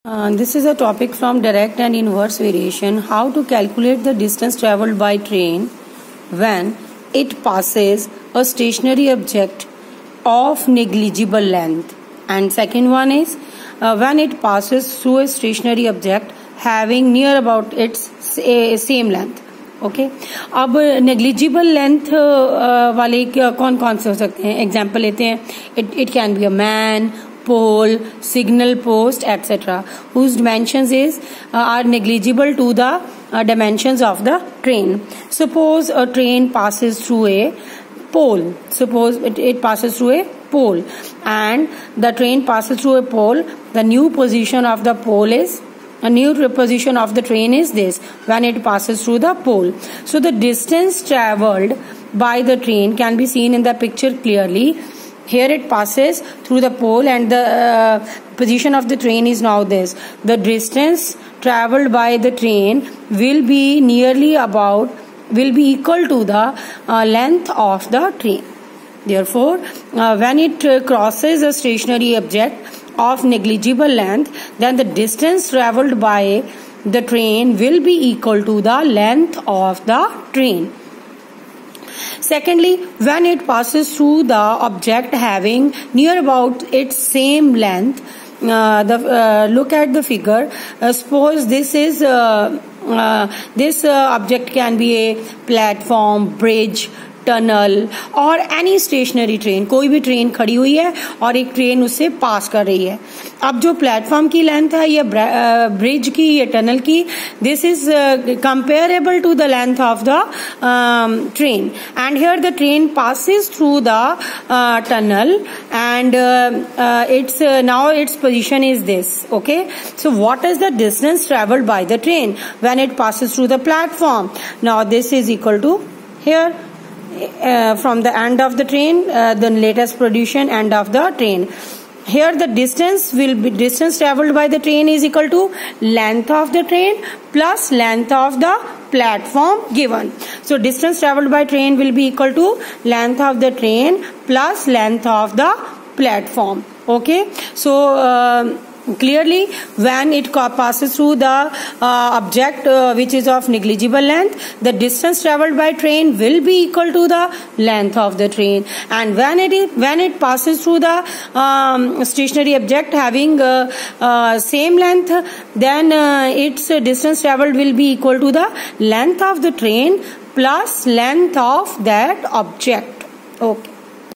This is a topic from direct and inverse variation. How to calculate the distance traveled by train when it passes a stationary object of negligible length. And second one is when it passes through a stationary object having near about its same length. Okay अब negligible length वाले कौन कौन से हो सकते हैं? Example लेते हैं. It can be a man, pole, signal post etcetera whose dimensions are negligible to the dimensions of the train. Suppose a train passes through a pole. Suppose it passes through a pole and the train passes through a pole. The new position of the pole is a new position of the train is this when it passes through the pole. So the distance traveled by the train can be seen in the picture clearly. Here it passes through the pole and the position of the train is now this. The distance traveled by the train will be equal to the length of the train. Therefore, when it crosses a stationary object of negligible length, then the distance traveled by the train will be equal to the length of the train. Secondly, when it passes through the object having near about its same length, look at the figure. Suppose this is this object can be a platform, bridge, tunnel और any stationery train. कोई भी train खड़ी हुई है और एक train उससे पास कर रही है. अब जो प्लेटफॉर्म की लेंथ है ये ब्रिज की, ये टनल की, this is comparable to the length of the train and here the train passes through the tunnel and it's now its position is this. Okay, so what is the distance travelled by the train when it passes through the platform? Now this is equal to here from the end of the train, the latest position end of the train. Here the distance traveled by the train is equal to length of the train plus length of the platform given. So distance traveled by train will be equal to length of the train plus length of the platform. Okay, so clearly when it passes through the object which is of negligible length, the distance traveled by train will be equal to the length of the train, and when it passes through the stationary object having same length, then its distance traveled will be equal to the length of the train plus length of that object. Okay.